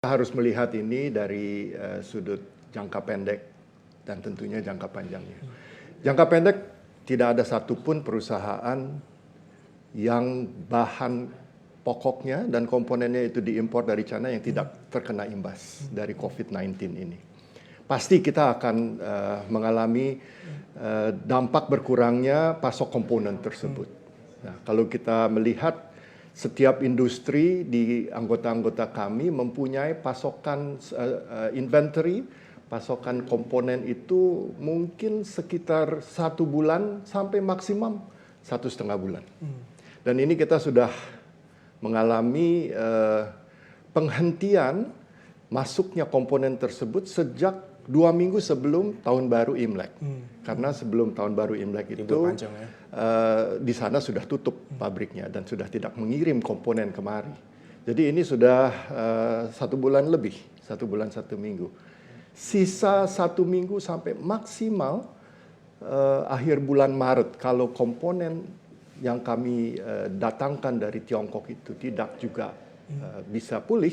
Kita harus melihat ini dari sudut jangka pendek dan tentunya jangka panjangnya. Jangka pendek tidak ada satupun perusahaan yang bahan pokoknya dan komponennya itu diimpor dari China yang tidak terkena imbas dari COVID-19 ini. Pasti kita akan mengalami dampak berkurangnya pasok komponen tersebut. Nah, kalau kita melihat setiap industri di anggota-anggota kami mempunyai pasokan inventory, pasokan komponen itu mungkin sekitar 1 bulan sampai maksimum 1,5 bulan. Dan ini kita sudah mengalami penghentian masuknya komponen tersebut sejak 2 minggu sebelum tahun baru Imlek. Karena sebelum tahun baru Imlek itu panjang, ya? Di sana sudah tutup pabriknya dan sudah tidak mengirim komponen kemari. Jadi ini sudah 1 bulan lebih, 1 bulan 1 minggu. Sisa 1 minggu sampai maksimal akhir bulan Maret kalau komponen yang kami datangkan dari Tiongkok itu tidak juga bisa pulih,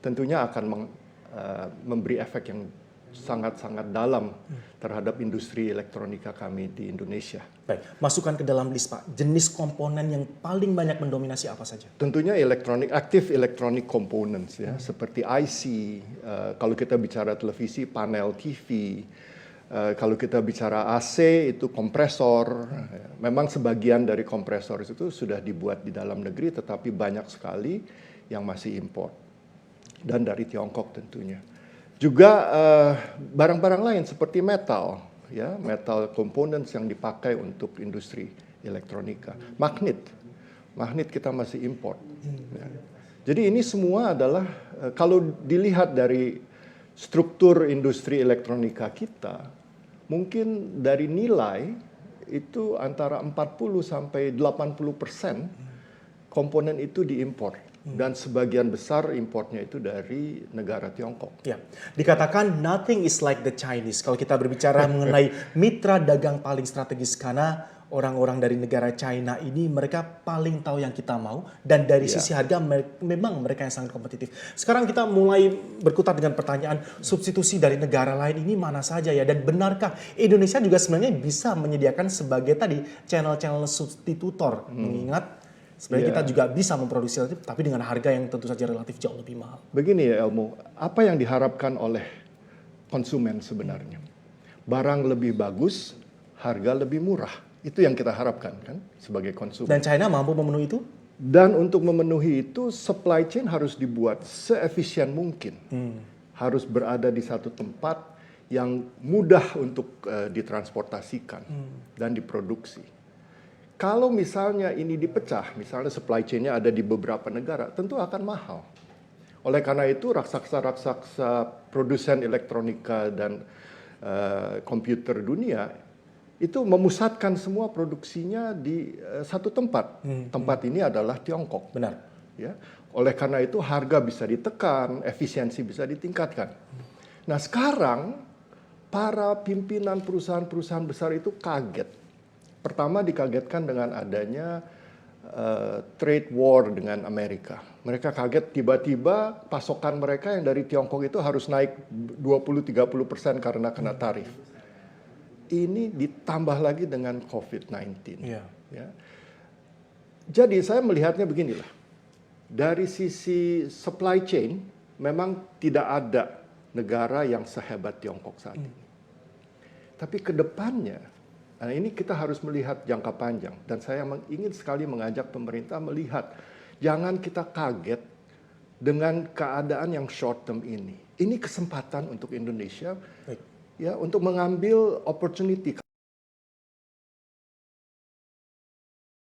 tentunya akan memberi efek yang sangat-sangat dalam terhadap industri elektronika kami di Indonesia. Baik, masukkan ke dalam list Pak, jenis komponen yang paling banyak mendominasi apa saja? Tentunya active electronic components ya, seperti IC, kalau kita bicara televisi, panel TV, kalau kita bicara AC itu kompresor. Memang sebagian dari kompresor itu sudah dibuat di dalam negeri, tetapi banyak sekali yang masih impor dan dari Tiongkok tentunya. Juga barang-barang lain seperti metal, ya, metal components yang dipakai untuk industri elektronika. Magnet kita masih import. Ya. Jadi ini semua adalah kalau dilihat dari struktur industri elektronika kita, mungkin dari nilai itu antara 40 sampai 80% komponen itu diimpor. Dan sebagian besar importnya itu dari negara Tiongkok. Ya, dikatakan nothing is like the Chinese. Kalau kita berbicara mengenai mitra dagang paling strategis, karena orang-orang dari negara China ini mereka paling tahu yang kita mau, dan dari sisi harga memang mereka yang sangat kompetitif. Sekarang kita mulai berkutat dengan pertanyaan substitusi dari negara lain ini mana saja ya, dan benarkah Indonesia juga sebenarnya bisa menyediakan sebagai tadi channel-channel substitutor, mengingat sebenarnya kita juga bisa memproduksi relatif, tapi dengan harga yang tentu saja relatif jauh lebih mahal. Begini ya Elmo, apa yang diharapkan oleh konsumen sebenarnya? Barang lebih bagus, harga lebih murah. Itu yang kita harapkan kan sebagai konsumen. Dan China mampu memenuhi itu? Dan untuk memenuhi itu, supply chain harus dibuat seefisien mungkin. Harus berada di satu tempat yang mudah untuk ditransportasikan dan diproduksi. Kalau misalnya ini dipecah, misalnya supply chain-nya ada di beberapa negara, tentu akan mahal. Oleh karena itu, raksasa-raksasa produsen elektronika dan komputer dunia itu memusatkan semua produksinya di satu tempat. Tempat ini adalah Tiongkok. Benar. Ya. Oleh karena itu, harga bisa ditekan, efisiensi bisa ditingkatkan. Nah, sekarang para pimpinan perusahaan-perusahaan besar itu kaget. Pertama dikagetkan dengan adanya trade war dengan Amerika. Mereka kaget tiba-tiba pasokan mereka yang dari Tiongkok itu harus naik 20-30% karena kena tarif. Ini ditambah lagi dengan COVID-19. Ya. Ya. Jadi saya melihatnya beginilah. Dari sisi supply chain, memang tidak ada negara yang sehebat Tiongkok saat ini. Tapi ke depannya, nah ini kita harus melihat jangka panjang, dan saya ingin sekali mengajak pemerintah melihat, jangan kita kaget dengan keadaan yang short term ini. Ini kesempatan untuk Indonesia, ya, untuk mengambil opportunity.